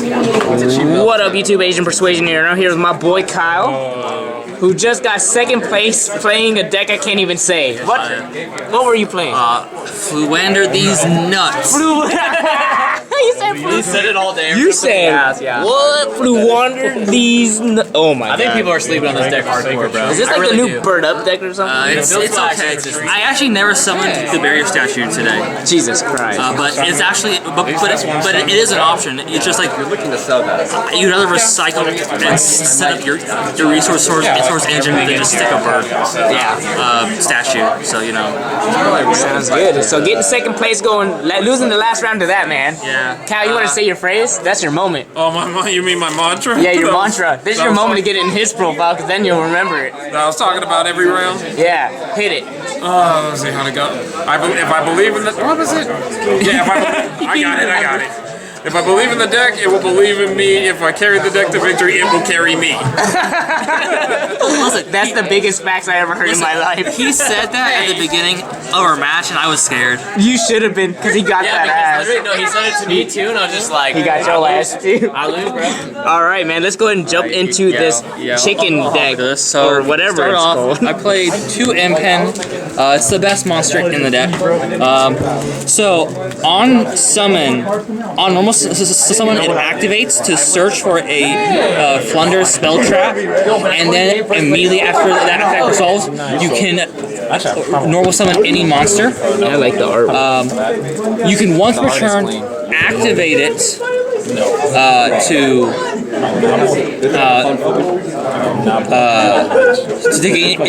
What up, YouTube? Asian Persuasion here, and I'm here with my boy Kyle, who just got second place playing a deck I can't even say. What were you playing? Floowandereeze nuts. You said He said it all day. You said what? Floowandereeze. Oh my god. I think people are sleeping on this deck hardcore, bro. Is this like the new Bird Up deck or something? It's okay. I actually never summoned the barrier statue today. Jesus Christ. But it's actually, but it is an option. It's just like you're looking to sell that. You'd rather recycle and set up your resource engine than just stick a bird. Statue. So you know. Sounds good. So getting second place, losing the last round to that, man. Yeah. Cal, you want to say your phrase? That's your moment. Oh, you mean my mantra? Yeah, your mantra. This is your moment to get it in his profile, because then you'll remember it. I was talking about every round? Yeah, hit it. Let's see how to go. If I believe in the... What was it? Yeah, I got it. If I believe in the deck, it will believe in me. If I carry the deck to victory, it will carry me. That's the biggest facts I ever heard in my life. He said that at the beginning of our match, and I was scared. You should have been, because he got that ass. No, he said it to me too, and I was just like... He got your ass too. I lose, bro. Alright, man, let's go ahead and jump into this chicken deck, or whatever it's called. I played 2 M-Pen. It's the best monster in the deck. So, on summon, on normal summon, it activates to search for a Floowandereeze spell trap, and then immediately after that effect resolves, you can normal summon any monster. I like the art. You can once per turn activate it to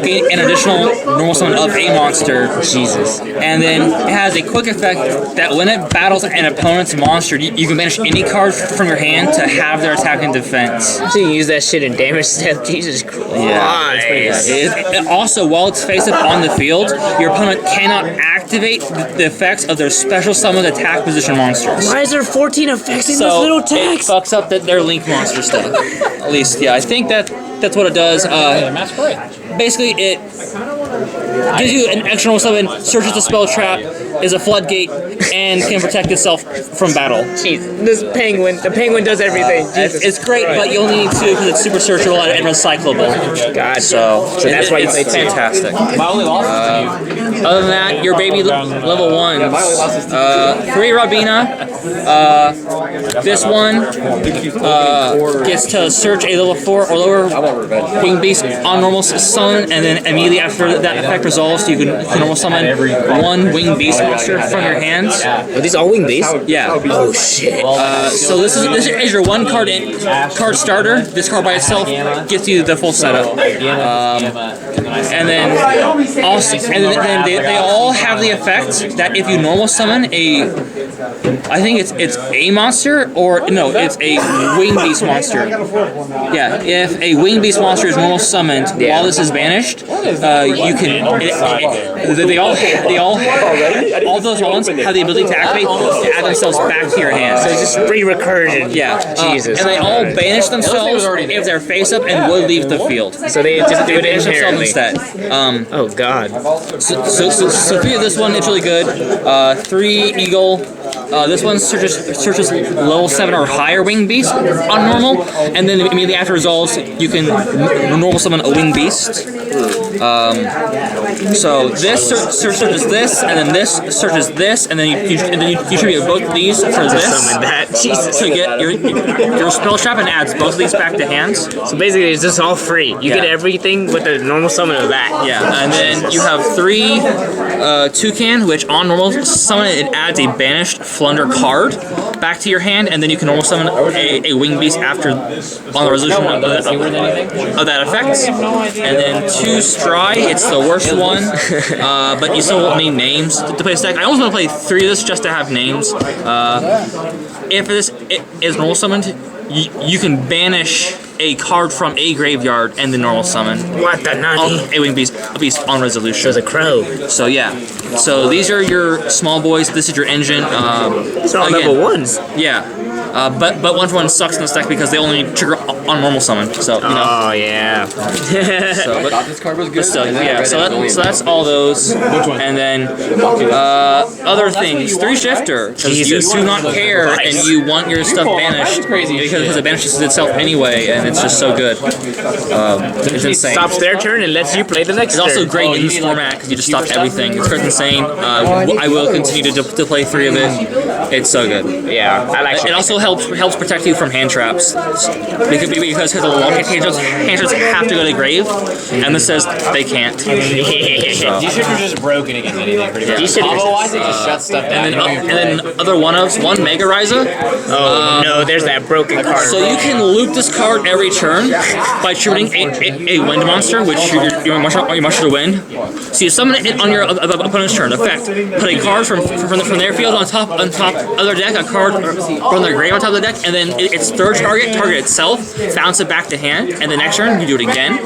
gain an additional normal summon of a monster. Jesus. And then it has a quick effect that when it battles an opponent's monster, you can banish any card from your hand to have their attack and defense. So you can use that shit in damage step. Jesus Christ. Yeah, it also, while it's face up on the field, your opponent cannot activate the effects of their special summoned attack position monsters. Why is there 14 effects in this little text? It fucks up their link monster stuff. At least, yeah, I think that's what it does. Basically, it gives you an extra summon, searches the spell trap, is a floodgate, and can protect itself from battle. Jeez, the penguin does everything. It's great, but you only need to because it's super searchable and recyclable. God, so that's why you play it's fantastic. Other than that, your baby level 1s. 3 Rabina. This one gets to search a level 4 or lower winged beast on normal summon, and then immediately after that effect resolves, you can normal summon 1 winged beast monster from your hands. Are these all winged beasts? Yeah. Oh shit. So this is your 1 card starter. This card by itself gets you the full setup. And then they all have the effect that if you normal summon I think it's a monster, or no, it's a winged beast monster. Yeah, if a winged beast monster is normal summoned while this is banished, you can. All those ones have the ability to activate to add themselves back to your hand. So it's just free recursion. Yeah, Jesus. And they all banish themselves if they're face up and would leave the field. So they just do it inherently instead. Oh God. So 3 of this one, it's really good. 3 eagle. This one searches level 7 or higher winged beast on normal, and then immediately after resolves, you can normal summon a winged beast. So this searches this, and then this searches this, and then you should be both of these for this. Summon that. Jesus. So you get your spell trap and adds both of these back to hands. So basically, it's just all free. You get everything with the normal summon of that. Yeah, and then you have 3 toucan, which on normal summon it adds a banished Flunder card back to your hand, and then you can normal summon a winged beast after on the resolution of that effect. And then 2 Stry, it's the worst one, but you still won't need names to play this deck. I almost want to play 3 of this just to have names. If this is normal summoned, you can banish a card from a graveyard and then normal summon. What the nani? A winged beast on resolution. There's a crow. So yeah. So these are your small boys. This is your engine. These are all level 1s. Yeah. But 1-for-1 sucks in this deck because they only trigger on normal summon. So you know. Oh yeah. So, Thought this card was good. still, yeah. So that's all those. And then other things. 3 shifter. Because you Jesus do not care and Christ. you want your stuff banished because it banishes itself anyway, and it's just so good. It's insane. Stops their turn and lets you play the next It's also turn. great in this format because you just stop everything. It's insane. I will continue to play 3 of it. It's so good. Yeah, I like It also helps protect you from hand traps because a lot of hand traps have to go to grave, and this says they can't. These shifters just broken against anything pretty much. These shifters- Otherwise, they just shut stuff down. And then other one-ofs, one Mega Ryza. Oh no, there's that broken card. So you can loop this card every turn by triggering a wind monster, which your monster to wind. So you summon it on your opponent's turn. Effect: put a card from their field on top of their deck, a card from their grave on top of the deck, and then its third target itself, bounce it back to hand, and the next turn you do it again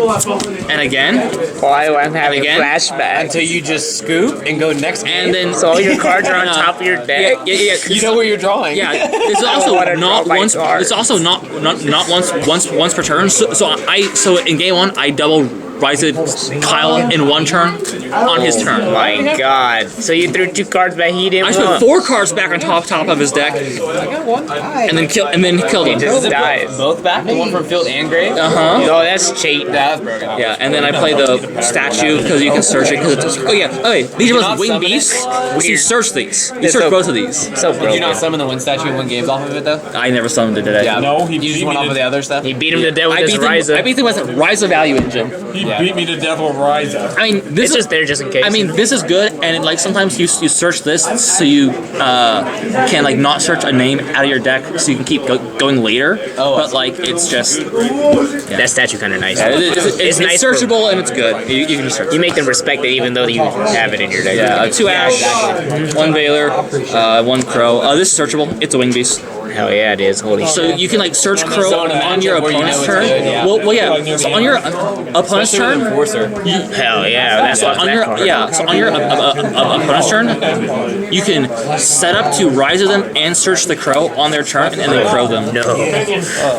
and again. Why I'm having a Again? flashback. Until you just scoop and go next game. And then So all your cards are on top of your deck. Yeah. You know where you're drawing. Yeah, this is also wanna not draw my once. cards. It's also not once per turn. So in game 1, I double Ryza Kyle in 1 turn on his turn. My God. So you threw 2 cards that he I didn't put want. 4 cards back on top of his deck, and then killed him. Just dies. Both back? The one from field and grave? Oh, that's cheating. That's broken. Yeah, and then I play the statue because you can search it. Because it's okay. These are both winged summon it? beasts. So you search these. You It's search so- both of these. So Did you not broken. summon the wind statue and win games off of it though? I never summoned it today. Yeah. No, he You just beat went me off of the other stuff? He beat him to death with I his beat Ryza. them with Ryza Value Engine. He beat me to death with Ryza. I mean, this It's is just there just in case. I mean, this is good, and like sometimes you search this so you can like not search a name out of your deck, so you can keep going later. Oh, but like it's just that statue kind of nice. it's nice for- searchable and it's good. You can just search. You make them respect it even though you have it in your deck. Yeah, 2 Ash, 1 Veiler, 1 Crow. This is searchable. It's a Wing Beast. Hell yeah, it is. Holy So shit. you can like search Crow So in a on your matchup where you know opponent's it's turn. good, yeah. Well, yeah. So on your opponent's Especially with turn. Enforcer. Hell yeah, that's So what on that your card. so on your opponent's turn, you can set up to Ryza them and search the Crow on their turn and then Crow them. No.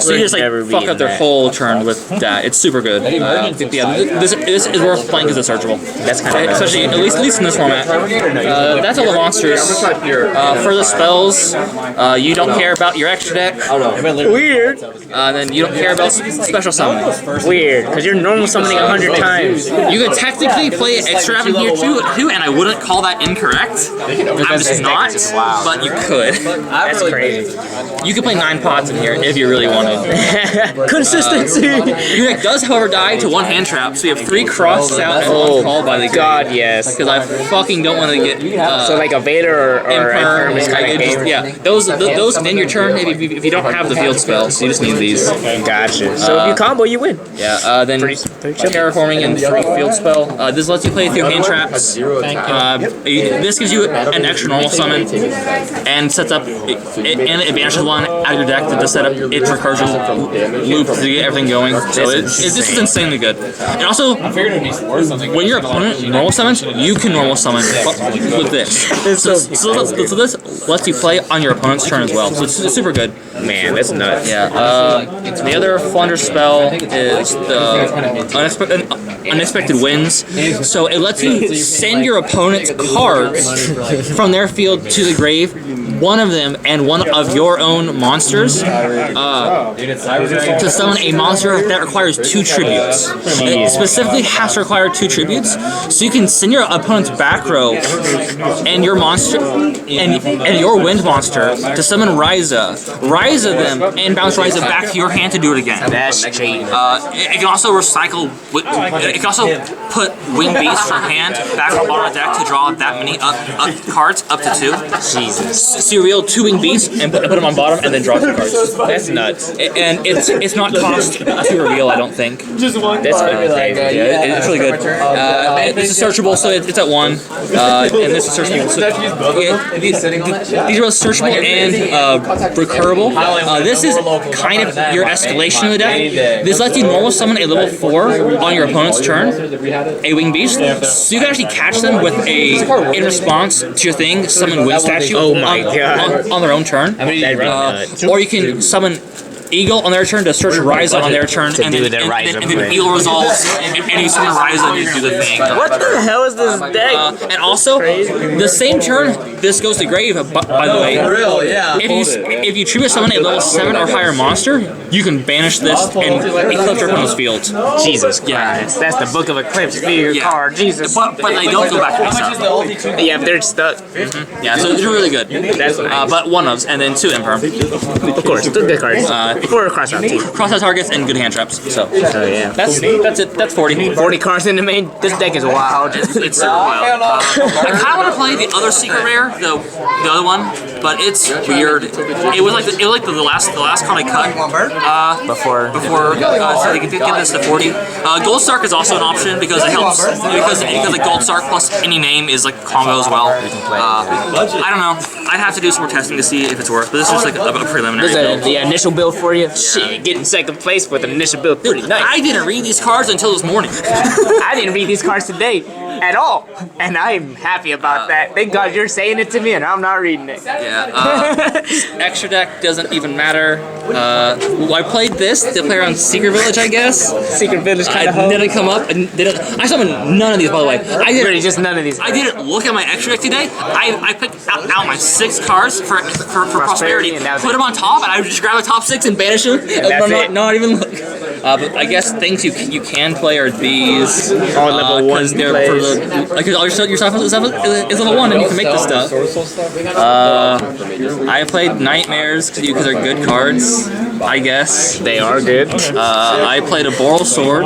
So you just like Never fuck beaten up their that. whole turn with that. It's super good. Yeah, this is worth playing because it's searchable. That's kind of Especially at least in this format. That's all the monsters. For the spells, you don't care about your extra deck. weird. Then you don't care about special summon. Weird, because you're normal summoning 100 times. You could technically play extra in here too, and I wouldn't call that incorrect. I'm just not, but you could. That's crazy. You could play 9 pods in here if you really wanted. Consistency. Your deck does, however, die to 1 hand trap, so you have 3 crossed out and 1 called by the God, yes. Because I fucking don't want to get So like a Vader or Imperm is kind of game. yeah, those in your turn if you don't have the field spells, you just need these. Gotcha. So if you combo, you win. Yeah, then terraforming and free field spell. This lets you play through hand traps. This gives you an extra normal summon and sets up and advantage 1 out of your deck to set up its recursion loop to get everything going. So this is insanely good. And also, when your opponent normal summons, you can normal summon with this. So this lets you play on your opponent's turn as well. So it's super good. Man, that's nuts. Yeah. The other Flunder spell is the unexpected wins. So it lets you send your opponent's cards from their field to the grave, one of them and one of your own monsters, to summon a monster that requires 2 tributes. It specifically has to require 2 tributes, so you can send your opponent's back row and your monster and your wind monster to summon Ryza them, and bounce Ryza back to your hand to do it again. That's cheating. It can also recycle. It can also put Wing Beast from hand back on bottom of the deck to draw that many cards up to 2. Jesus. So you reveal 2 Wing Beasts and put them on bottom and then draw 2 cards. That's nuts. And it's not cost to reveal, I don't think. That's kind of crazy. Yeah, it's really good. This is searchable, so it's at 1. And this is searchable. So, these are both searchable and recurable. This is kind of your escalation of the deck. This lets you normal summon a level 4 on your opponent's turn, a Wing Beast, so you can actually catch them with in response to your thing, summon Wind Statue Oh my God. on their own turn. That'd be nuts. Or you can summon Eagle on their turn to search Ryza on their turn, and do then, the Ryza and then play. Eagle resolves, and you summon Ryza and you do the thing. What the hell is this deck? And also, the same turn, this goes to grave, by the way. Real, yeah. If you tribute summon a level 7 or higher monster, you can banish this and eclipse your opponent's field. Jesus Christ. Yeah. That's the Book of Eclipse for your Yeah. card. Jesus. But they don't go back to the Yeah, they're stuck. Yeah, so it's really good. That's nice. But 1-ofs, and then 2 Imperm. Of course, two good cards. 4 across our team. Cross-out targets and good hand traps. So Oh yeah. that's it. That's 40. 40 cards in the main. This deck is wild. It's super wild. I kind of want to play the other secret rare, the other one, but it's weird. It was like the last card I cut Before. so they could get this to 40. Gold Stark is also an option because it helps because the Gold Stark plus any name is like combo as well. I don't know. I'd have to do some more testing to see if it's worth. But this is just like a preliminary This is build. the initial build for you. Shit, getting second place with an initial build. Pretty nice. I didn't read these cards until this morning. I didn't read these cards today at all, and I'm happy about that. Thank God you're saying it to me, and I'm not reading it. Yeah. Extra deck doesn't even matter. I played this to play around Secret Village, I guess. Secret Village kind of I didn't come up. I summoned none of these, by the way. Really, just none of these. I didn't look at my extra deck today. I picked out my 6 cards for prosperity, and that was put them on top, and I would just grab the top 6 and banish them. that's it. Not even look. But I guess things you can play are these. All level 1 they're for the like all your stuff is level 1, and you can make this stuff. I played Nightmares because they're good cards. I guess They are good. I played a Boral Sword.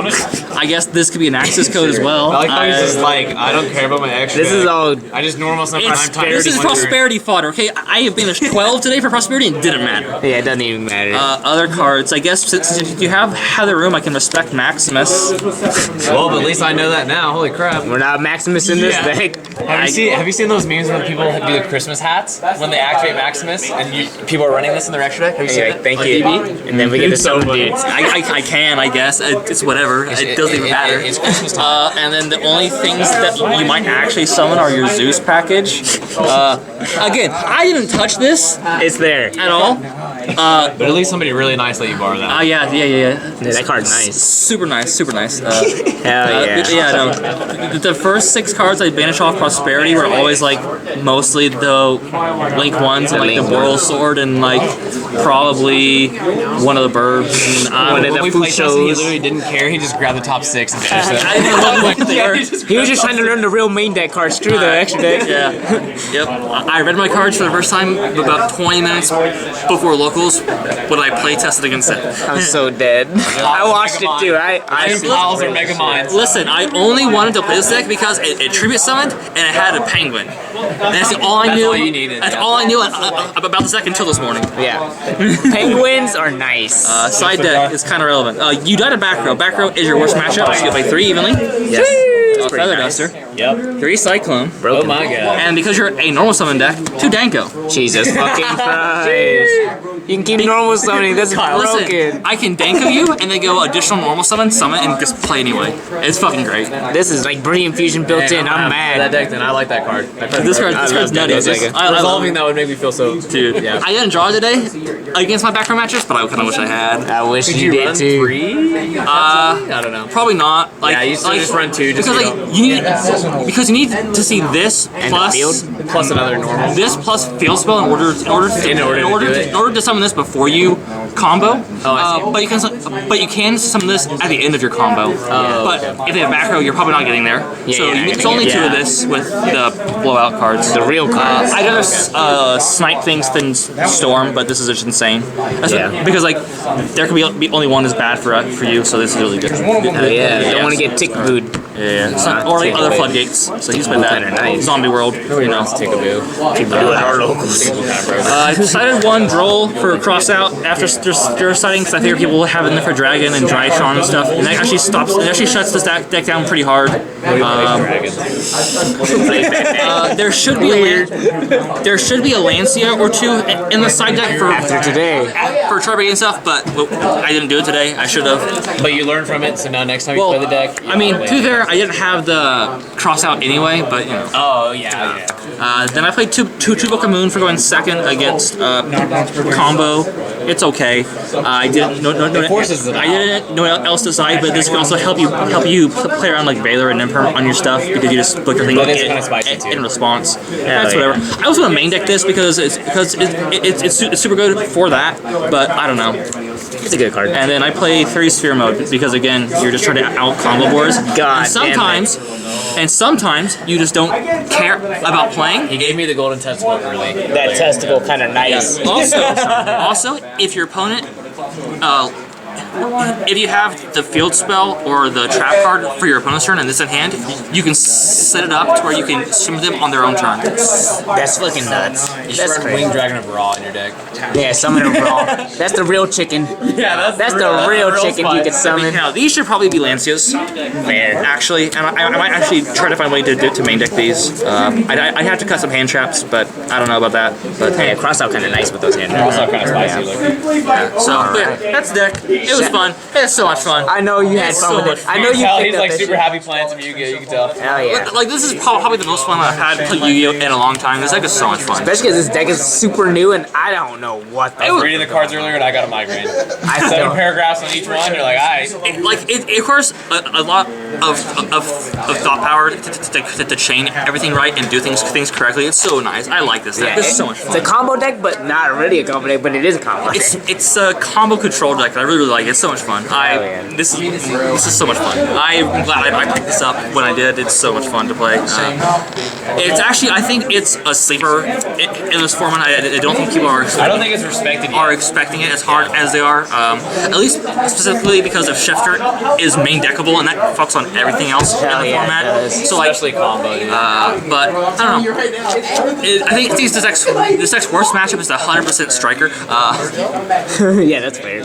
I guess this could be an access code as well. I like how he's just like, I don't care about my extra. This is all. I just normal stuff. This is prosperity fodder, okay? I have banished 12 today for prosperity and it didn't matter. Yeah, it doesn't even matter. Other cards, I guess since you have the room, I can respect Maximus. Well, but at least I know that now. Holy crap! We're not Maximus in this Yeah. deck. Have you seen those memes when people do the Christmas hats when they activate Maximus and people are running this in their extra deck? Have you seen Yeah, it? thank you. And then we get to some dudes. I can, I guess. It's whatever. It doesn't even matter. It's Christmas time. And then the only things that you might actually summon are your Zeus package. Again, I didn't touch this It's there. at all. But at least somebody really nice let you borrow that. Yeah. Yeah, that card's nice. Super nice. Hell yeah. Yeah, no. The first 6 cards I banished off prosperity were always like mostly the Link ones and like the Boral Sword and like probably one of the Burbs. And, One of the When we food played testing, he shows. literally didn't care. He just grabbed the top 6 and banished I it. didn't know what they were. He was just trying to learn the real main deck cards. Screw the extra deck. Yeah. Yep. I read my cards for the first time about 20 minutes before locals when I play tested against it. I'm so dead. I watched it too. I Piles are mega minds. Listen, I only wanted to play this deck because it tribute summoned and it had a penguin. And that's all I knew. all you needed, That's yeah. all I knew about this deck until this morning. yeah. Penguins are nice. Side deck is kind of relevant. You died a back row. Back row is your worst matchup. So you play 3 evenly. Yes. pretty Feather nice. Duster. Yep. 3 Cyclone. Oh my god. And because you're a normal summon deck, 2 Danko. Jesus fucking Christ. You can keep normal summoning, that's Listen, broken. I can Danko you and then go additional normal summon, and just play anyway. It's fucking great. This is like Brilliant Fusion built in, I'm That mad. deck then, I like that card. This card's nutty. Resolving that would make me feel so. Dude, Yeah. I didn't draw today against my background matches, but I kind of wish I had. I wish Could you you did run too. 3? I don't know. Probably not. Like, Yeah, you still just run 2 just because so you because you need to see this plus field? Plus another normal. this plus field spell in order to summon this before you combo. Oh, I see. But you can summon this at the end of your combo. But if they have back row, you're probably not getting there. So it's only 2 of this with the blowout cards. The real cards. I'd rather snipe things than storm, but this is just insane. Yeah. Because like there could be only one is bad for you, so this is really good. Don't want to get tick booed. Yeah. Or like other floodgates. So he's been that. Nice. Zombie world. You know. Take a boo. I decided 1 droll for cross out after deciding because I figure people will have it in there for dragon and Drytron and stuff, and that actually stops. It actually shuts this deck down pretty hard. There should be a Lancia or 2 in the side deck for Today. Tribute and stuff, but I didn't do it today. I should have. But you learn from it, so now next time you play the deck. I mean, to be fair, I didn't have the cross out anyway, but you know. Oh yeah. Then I played two Book of Moon for going second against combo. It's okay. I didn't know what else decide, but this can also help you play around like Valor and Imperm on your stuff because you just book your thing in response. That's whatever. I also want to main deck this because it's super good for that, but I don't know. It's a good card. And then I play 3 Sphere mode because again, you're just trying to out combo boards. God, and sometimes you just don't care about playing. He gave me the golden testicle early. That testicle kind of nice. Also, if your opponent, if you have the field spell or the trap card for your opponent's turn and this in hand, you can set it up to where you can summon them on their own turn. That's fucking nuts. You should That's run crazy. Winged Dragon of Raw in your deck. Yeah, summon a raw. That's the real chicken. Yeah, That's the real chicken you can summon. Now, these should probably be Lancias, actually, and I might actually try to find a way to main deck these. I'd have to cut some hand traps, but I don't know about that. But Yeah, cross out kind of nice with those hand Also traps. kind of spicy looking. so yeah, that's the deck. It was fun. It's so much fun. I know you had It's fun so with much it. I know you Hell, picked he's up like that super shit. happy playing some Yugioh, you can tell. Hell yeah. Like this is probably the most fun I've had playing Yu-Gi-Oh in a long time. This deck is so much fun. Especially because this deck is super new and I don't know what the I was reading the cards earlier and I got a migraine. I 7 still, paragraphs on each one, you're like, alright. It requires a lot of thought power to chain everything right and do things correctly. It's so nice. I like this deck. This is so much fun. It's a combo deck, but not really a combo deck, but it is a combo deck. It's a combo control deck. I really like it. It's so much fun. This is so much fun. I'm glad I picked this up when I did. It's so much fun to play. It's actually, I think it's a sleeper in this format. I don't think people I don't think it's respected are yet. expecting it as hard as they are. At least specifically because of Shifter is main deckable and that fucks on everything else in the format. So like, Especially combo. but I don't know. I think this deck's worst matchup is the 100% Striker. Yeah, that's fair.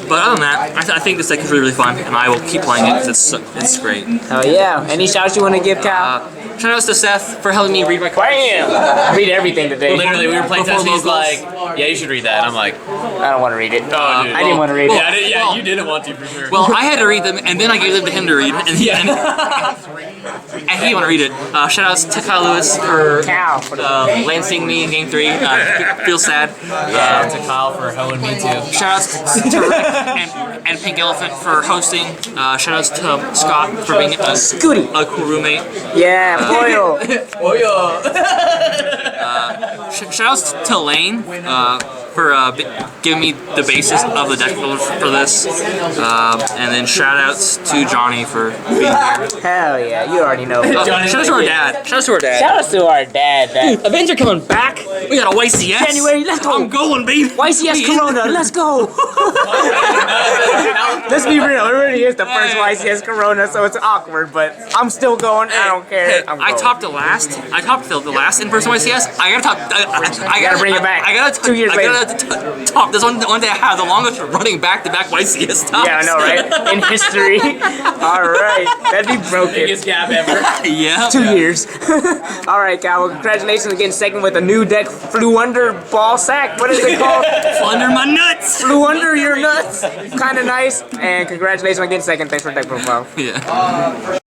But other than that, I think this deck is really fun, and I will keep playing it because it's great. Oh yeah. Any shouts you want to give, Cal? Shoutouts to Seth for helping me read my cards. Bam! Read everything today. Literally, we were playing Before testing, he's locals. like, yeah, you should read that. And I'm like, I don't want to read it. oh, dude. I didn't want to read it. Yeah, you didn't want to for sure. Well, I had to read them, and then I gave them to him to read, and he didn't want to read it. Shoutouts to Kyle Lewis for Cal. For the lancing me in Game 3. Feels sad. To Kyle for hoeing me too. Shoutouts to Rick and Pink Elephant for hosting. Shoutouts to Scott for being Scooty. a cool roommate. Yeah, Boyle. Oh, yeah. Shoutouts to Lane for giving me the basis of the deck builder for this. And then shoutouts to Johnny for being here. Hell yeah, you already know. Shoutouts to our dad. Shoutouts to our dad. Shout out to our dad. Avenger coming back. We got a YCS. January, let's go. I'm going, baby. YCS Corona, let's go. Let's be real, it really is the first YCS Corona, so it's awkward, but I'm still going. I don't care. Hey, I'm I going. topped the last in-person YCS. I gotta top. I gotta bring it back. I gotta 2 years I gotta top this one day. I have the longest running back-to-back YCS tops. Yeah, I know, right? In history. All right, that'd be broken. Biggest gap ever. Yeah. 2 years. All right, Cal. Well, congratulations again, second with a new deck, Floowandereeze ball sack. What is it called? Under my nuts. Floowandereeze your nuts. Kind of nice. And congratulations again, second. Thanks for the deck profile. Yeah.